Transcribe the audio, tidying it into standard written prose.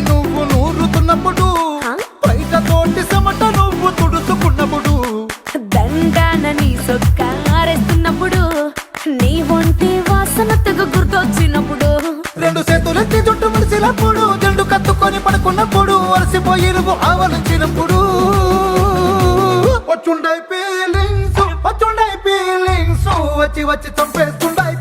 నువ్వు నూరుతున్నప్పుడు బయట తోటి చెమట నువ్వు తుడుచుకున్నప్పుడు దండాన నీ సొక్కారేస్తున్నప్పుడు నీ ఒంటి వాసన తెగ గుర్తొచ్చినప్పుడు రెండు చేతులెత్తి చుట్టూ ముడిసినప్పుడు జెండు కత్తుకొని పడుకున్నప్పుడు అలసిపోయి నువ్వు ఆవలించినప్పుడు వచ్చుండై ఫీలింగ్స్ వచ్చి వచ్చి చంపేస్తుండై